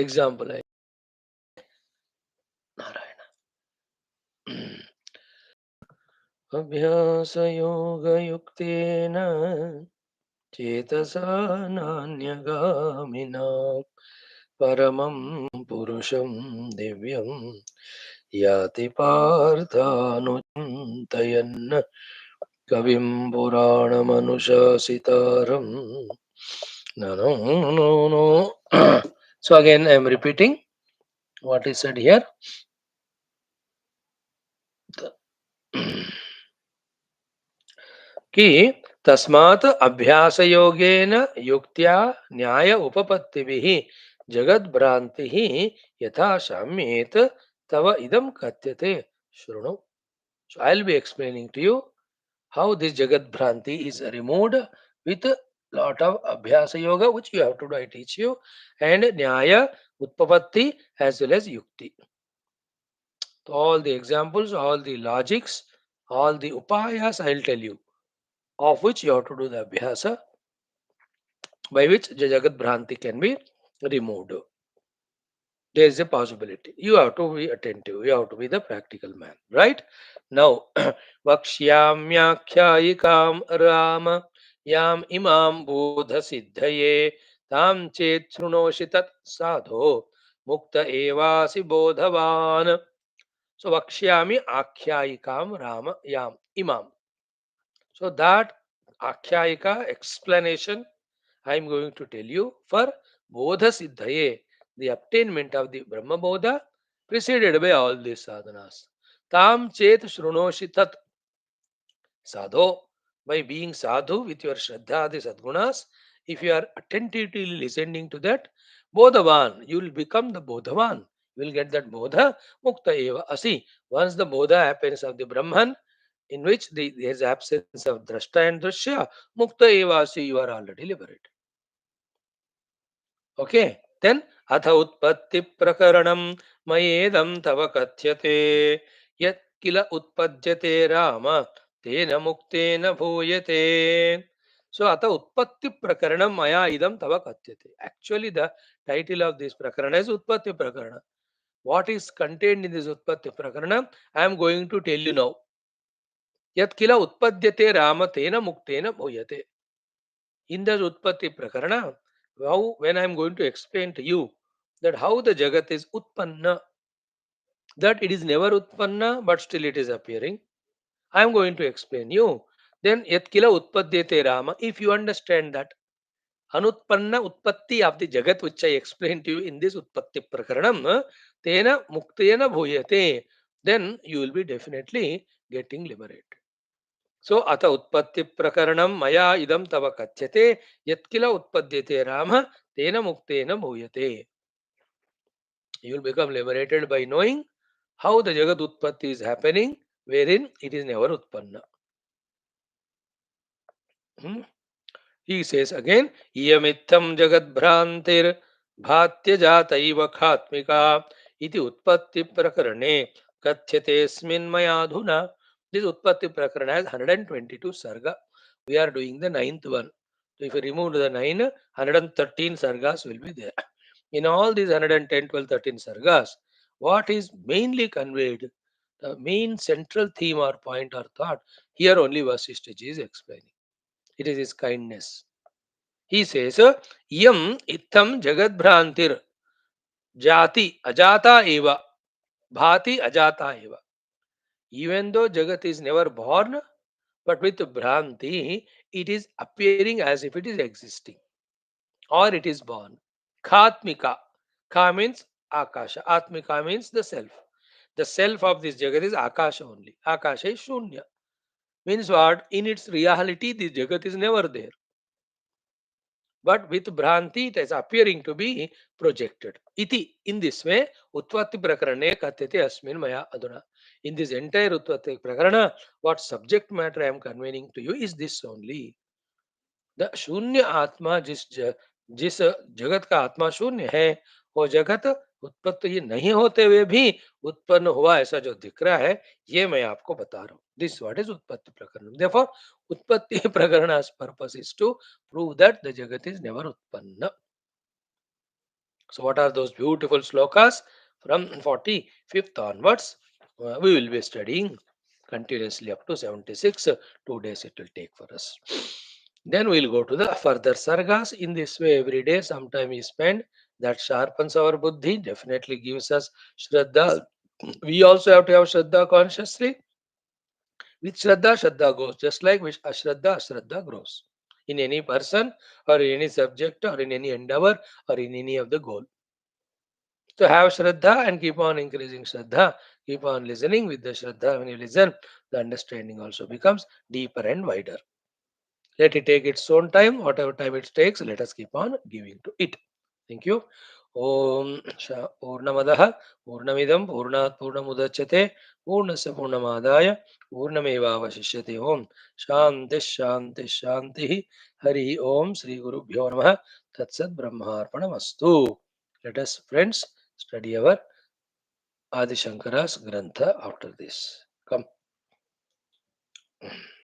Example है नारायण. अभ्यास योग युक्तेन चेतसा नान्यगामिना परमं पुरुषं दिव्यं याति पार्थानुचिन्तयन् कविं पुराणमनुशासितारं. No. So again I am repeating what is said here. कि तस्मात् अभ्यास योगेन युक्त्या न्याय उपपत्तिभिः जगद भ्रांतिः यथा शाम्येत तव इदम कथ्यते शृणु. So I will be explaining to you how this jagat bhranti is removed with a lot of Abhyasa Yoga, which you have to do, I teach you, and Nyaya, Utpapatti, as well as Yukti. All the examples, all the logics, all the upayas, I'll tell you, of which you have to do the Abhyasa, by which the Jagat Bhranti can be removed. There is a possibility. You have to be attentive. You have to be the practical man, right? Now, Vakshyamyakhyaikam Rama Yam Imam Bodha Siddhaye Tam Chet Shrunoshi Tat Sadho Mukta Evasi Bodhavan. So, Vakshyami Akhyayikam Rama Yam Imam. So, that Akhyayika explanation I am going to tell you for Bodha Siddhaye, the obtainment of the Brahma Bodha, preceded by all these sadhanas. Tam Chet Shrunoshi Tat Sadho, by being sadhu with your Shraddha, the Sadgunas, if you are attentively listening to that, Bodhavan, you will become the Bodhavan. You will get that Bodha, Mukta Eva Asi. Once the Bodha happens of the Brahman, in which there is absence of Drashta and Drashya, Mukta Eva Asi, you are already liberated. Okay, then atha utpatti prakaranam mayedam tava kathyate yat kila utpadyate rama tena muktena bhuyate. So atha utpatti prakaranam maya idam tava kathyate. Actually, the title of this prakarana is Utpatti Prakarana. What is contained in this Utpatti Prakarana, I am going to tell you now. Yat kila utpadyate rama tena muktena bhuyate. In the Utpatti Prakarana, how, when I am going to explain to you that how the Jagat is Utpanna, that it is never Utpanna, but still it is appearing, I am going to explain you. Then Yatkila Utpadyate Rama, if you understand that Anutpanna Utpatti of the Jagat, which I explained to you in this Utpatti Prakaranam, Tena Muktena Bhuyate, then you will be definitely getting liberated. So, ata utpatti prakaranam maya idam tava katyate yatkila utpadyate rama tena muktena bhuyate. You will become liberated by knowing how the Jagat Utpatti is happening, wherein it is never Utpanna. Hmm? He says again, Iyamittam Jagat Bhrantir Bhatya Jataiva Khatmika iti Utpatti Prakarane Kathyate Smin Mayadhuna. This Utpatti Prakarana has 122 Sarga. We are doing the ninth one. So if you remove the 9, 113 Sargas will be there. In all these 110, 12, 13 Sargas, what is mainly conveyed, the main central theme or point or thought, here only Vaashishthha is explaining. It is his kindness. He says, Yam ittam jagat bhrantir jati ajata eva bhati ajata eva. Even though Jagat is never born, but with Bhranti, it is appearing as if it is existing or it is born. Khatmika. Ka means Akasha. Atmika means the self. The self of this Jagat is Akasha only. Akasha is Shunya. Means what? In its reality, this Jagat is never there. But with Bhranti, it is appearing to be projected. Iti, in this way, Utpatti Prakarane Katyate Asmin Maya Aduna. In this entire Utpatti Prakarana, what subject matter I am conveying to you is this only. The शून्य आत्मा जिस जगत का आत्मा शून्य है, वो जगत उत्पत्ति नहीं होते हुए भी उत्पन्न हुआ ऐसा जो दिख रहा है, ये मैं आपको बता रहा हूँ. दिस व्हाट इज उत्पत्ति प्रकरण. देयरफॉर उत्पत्ति प्रकरण purpose is to prove that the जगत इज नेवर उत्पन्न. So what are those beautiful slokas? From 45th onwards, we will be studying continuously up to 76. 2 days it will take for us. Then we'll go to the further sargas. In this way, every day, sometime we spend. That sharpens our buddhi, definitely gives us shraddha. We also have to have shraddha consciously. With shraddha, shraddha goes. Just like with ashraddha, ashraddha grows. In any person, or in any subject, or in any endeavor, or in any of the goal. So have Shraddha and keep on increasing Shraddha. Keep on listening with the Shraddha. When you listen, the understanding also becomes deeper and wider. Let it take its own time. Whatever time it takes, let us keep on giving to it. Thank you. Om Purnamadah Purnamidam Purnat Purnamudachyate Purnasya Purnamadaya Purnameva Vashishyate. Om Shanti Shanti Shanti. Hari Om Sri Gurubhyo Namaha. Tatsat Brahmarpanamastu. Let us, friends, study our Adi Shankara's Grantha after this. Come.